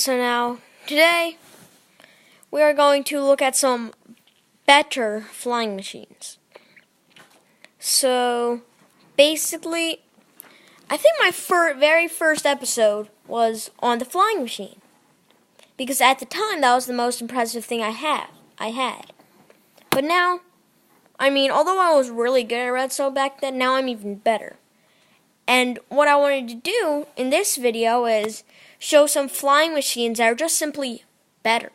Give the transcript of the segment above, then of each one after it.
So now, today, we are going to look at some better flying machines. So, basically, I think my very first episode was on the flying machine. Because at the time, that was the most impressive thing I had. But now, although I was really good at redstone back then, now I'm even better. And what I wanted to do in this video is show some flying machines that are just simply better.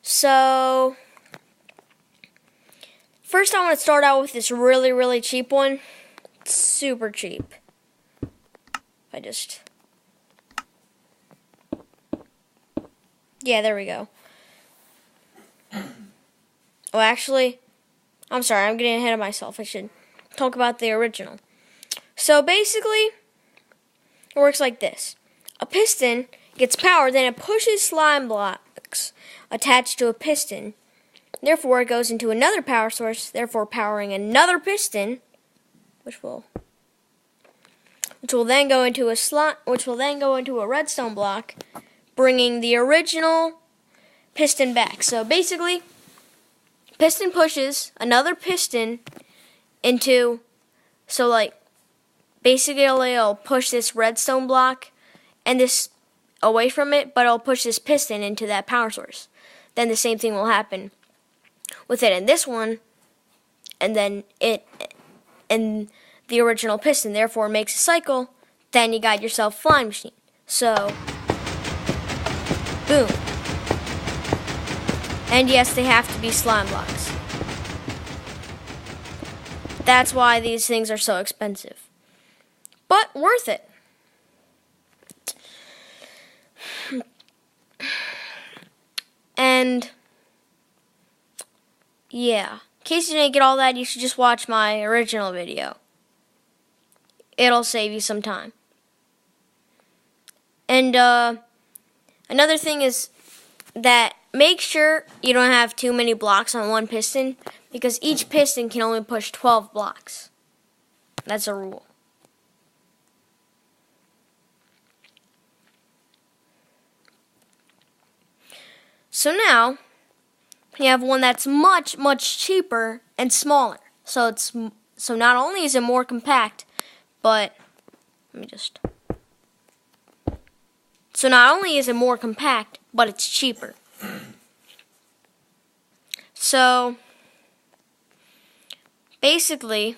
So, first I want to start out with this really, really cheap one. It's super cheap. Yeah, there we go. Oh, actually, I'm sorry, I'm getting ahead of myself. I should talk about the original. So basically, it works like this. A piston gets power, then it pushes slime blocks attached to a piston. Therefore, it goes into another power source, therefore powering another piston, which will then go into a redstone block, bringing the original piston back. So basically, piston pushes another piston into, basically it'll push this redstone block and this away from it, but it'll push this piston into that power source. Then the same thing will happen with it and this one, and then it and the original piston, therefore it makes a cycle. Then you got yourself a flying machine. So, boom. And yes, they have to be slime blocks. That's why these things are so expensive. But worth it. And yeah, in case you didn't get all that, you should just watch my original video. It'll save you some time. And another thing is that make sure you don't have too many blocks on one piston, because each piston can only push 12 blocks. That's a rule. So now, you have one that's much, much cheaper and smaller. So not only is it more compact, but So not only is it more compact, but it's cheaper. So basically,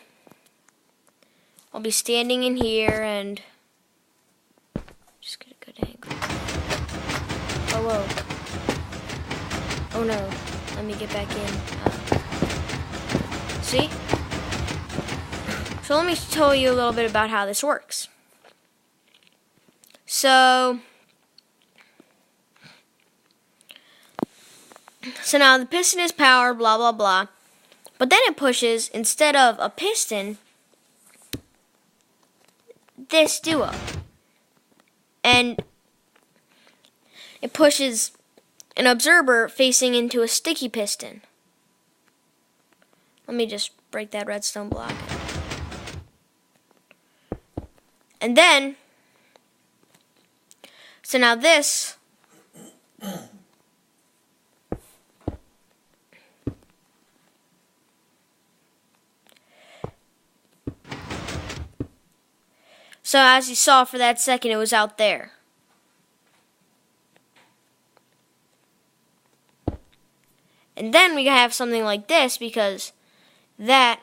I'll be standing in here and just get a good angle. Oh, whoa. Oh no, let me get back in. See? So let me tell you a little bit about how this works. So now the piston is powered, blah, blah, blah. But then it pushes, instead of a piston, this duo. And it pushes an observer facing into a sticky piston. Let me just break that redstone block. And then, so now this So as you saw for that second, it was out there. And then we have something like this because that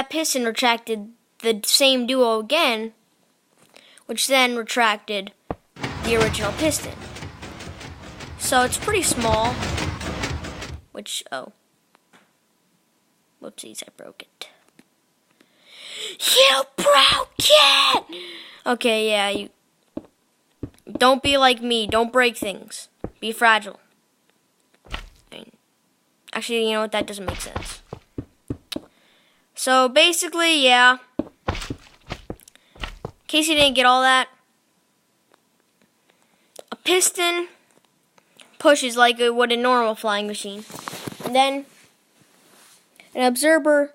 piston retracted the same duo again, which then retracted the original piston. So it's pretty small, whoopsies, I broke it. You broke it! Okay, yeah, you don't be like me. Don't break things. Be fragile. Actually, you know what? That doesn't make sense. So basically, yeah. In case you didn't get all that, a piston pushes like it would a normal flying machine. And then an observer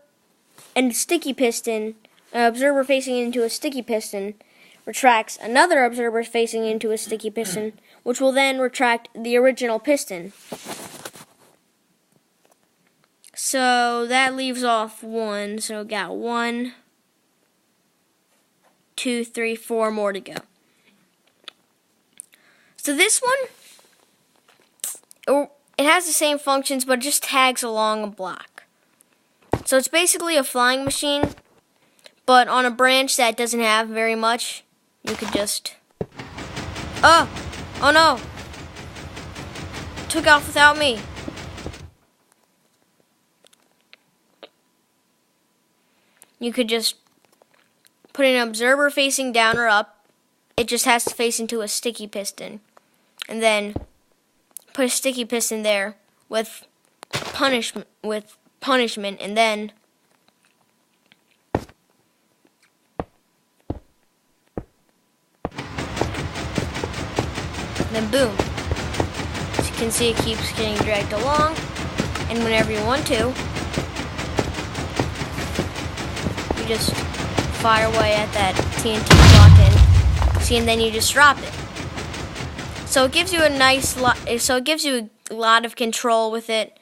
and a sticky piston, an observer facing into a sticky piston, retracts another observer facing into a sticky piston, which will then retract the original piston. So that leaves off 1. So we got 1, 2, 3, 4 more to go. So this one, it has the same functions, but it just tags along a block. So it's basically a flying machine, but on a branch that doesn't have very much. You could just... Oh no! Took off without me. You could just put an observer facing down or up. It just has to face into a sticky piston. And then put a sticky piston there with punishment, and then boom. As you can see, it keeps getting dragged along, and whenever you want to, you just fire away at that TNT block and then you just drop it. So it gives you a lot of control with it.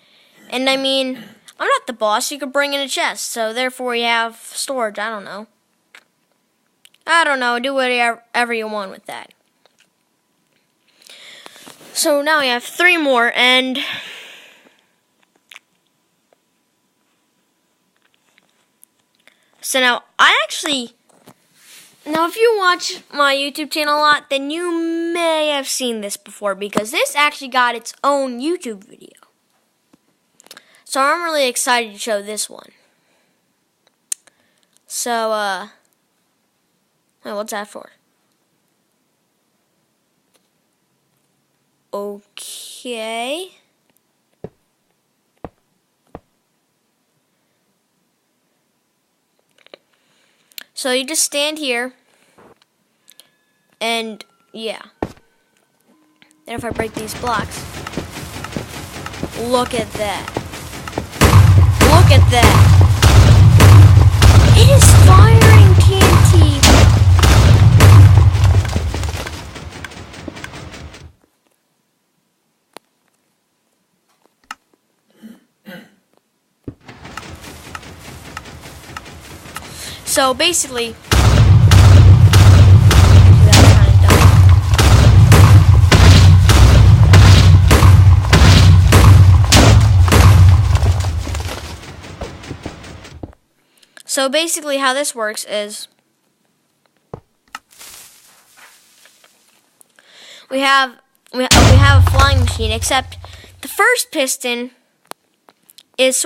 And I mean, I'm not the boss. You could bring in a chest, so therefore you have storage. I don't know. Do whatever you want with that. So now we have 3 more, and so now if you watch my YouTube channel a lot, then you may have seen this before, because this actually got its own YouTube video. So I'm really excited to show this one. So, what's that for? Okay. So you just stand here, and yeah. Then if I break these blocks, look at that. Look at that. It is firing TNT. So basically, how this works is we have a flying machine, except the first piston is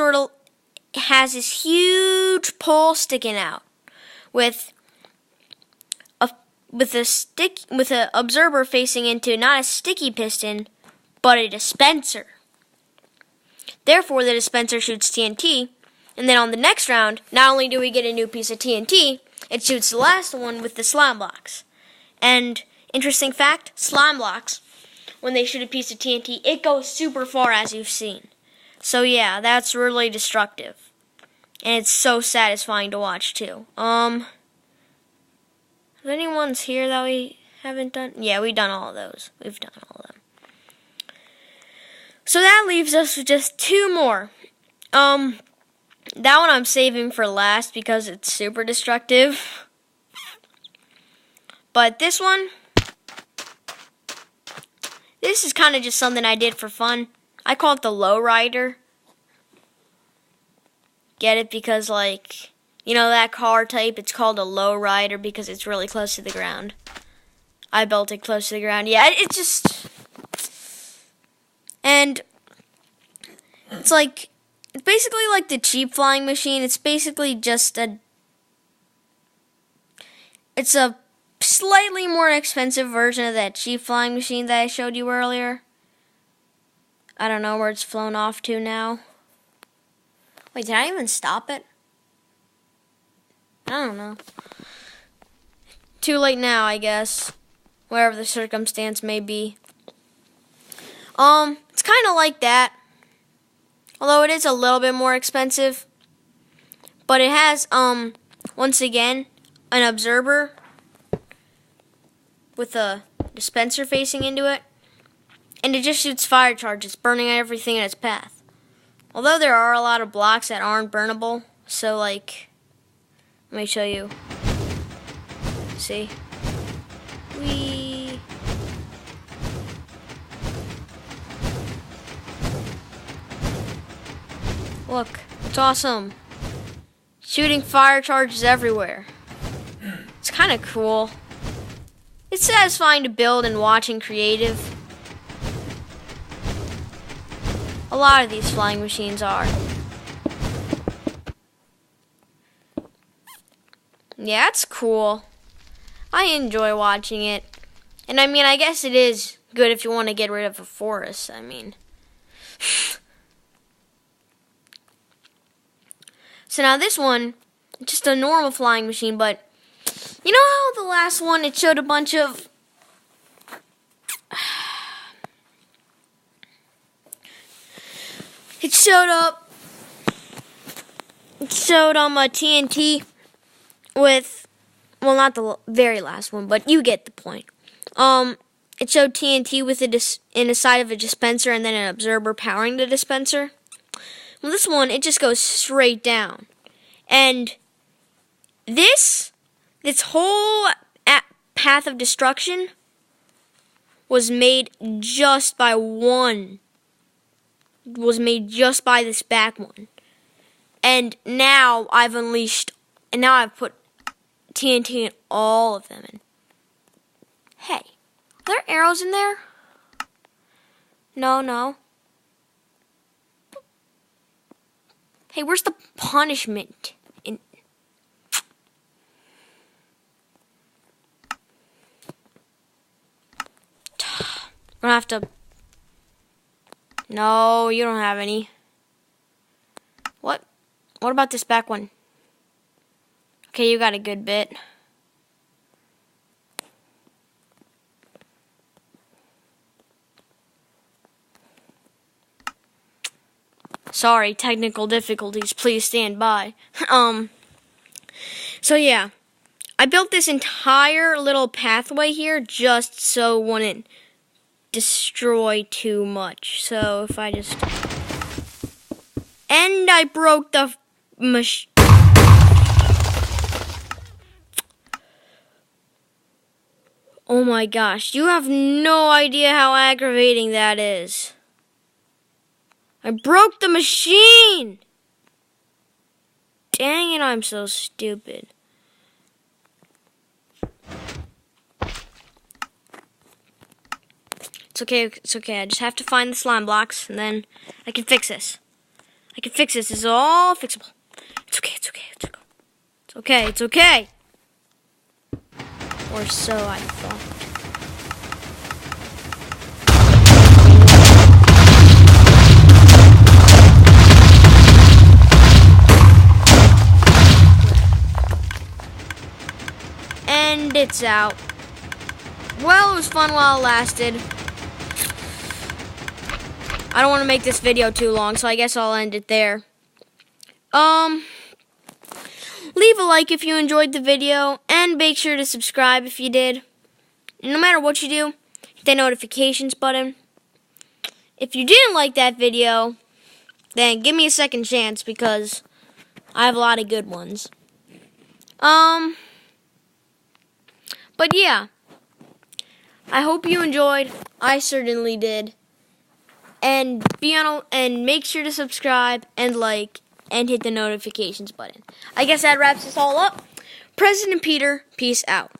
has this huge pole sticking out with a observer facing into not a sticky piston but a dispenser. Therefore, the dispenser shoots TNT. And then on the next round, not only do we get a new piece of TNT, it shoots the last one with the slime blocks. And interesting fact, slime blocks, when they shoot a piece of TNT, it goes super far, as you've seen. So yeah, that's really destructive. And it's so satisfying to watch too. Is anyone's here that we haven't done? Yeah, we've done all of those. We've done all of them. So that leaves us with just 2 more. That one I'm saving for last because it's super destructive. But this one, this is kind of just something I did for fun. I call it the lowrider. Get it? Because, like, you know that car type? It's called a lowrider because it's really close to the ground. I built it close to the ground. Yeah, it's just... And it's like... It's basically like the cheap flying machine. It's basically just it's a slightly more expensive version of that cheap flying machine that I showed you earlier. I don't know where it's flown off to now. Wait, did I even stop it? I don't know. Too late now, I guess. Wherever the circumstance may be. It's kind of like that. Although it is a little bit more expensive. But it has, once again, an observer with a dispenser facing into it, and it just shoots fire charges, burning everything in its path. Although there are a lot of blocks that aren't burnable, so like, let me show you. See? Whee! Look, it's awesome. Shooting fire charges everywhere. It's kind of cool. It's satisfying to build and watch in creative. A lot of these flying machines are. Yeah, it's cool. I enjoy watching it. And I mean, I guess it is good if you want to get rid of a forest. I mean. So now this one, just a normal flying machine, but you know how the last one, it showed a bunch of it showed a TNT with, well, not the very last one, but you get the point. It showed TNT with in the side of a dispenser and then an observer powering the dispenser. Well, this one, it just goes straight down. And this whole path of destruction was made just by this back one. And now I've put TNT in all of them. And hey, are there arrows in there? No. Hey, where's the punishment? I don't have to. No, you don't have any. What? What about this back one? Okay, you got a good bit. Sorry, technical difficulties. Please stand by. So yeah, I built this entire little pathway here just so it wouldn't destroy too much. So if I just, and I broke the machine. Oh my gosh, you have no idea how aggravating that is. I broke the machine! Dang it, I'm so stupid. It's okay. I just have to find the slime blocks, and then I can fix this. This is all fixable. It's okay. Or so I thought. And it's out. Well, it was fun while it lasted. I don't want to make this video too long, so I guess I'll end it there. Leave a like if you enjoyed the video, and make sure to subscribe if you did. And no matter what you do, hit the notifications button. If you didn't like that video, then give me a second chance, because I have a lot of good ones. But yeah, I hope you enjoyed. I certainly did. And make sure to subscribe and like and hit the notifications button. I guess that wraps this all up. President Peter, peace out.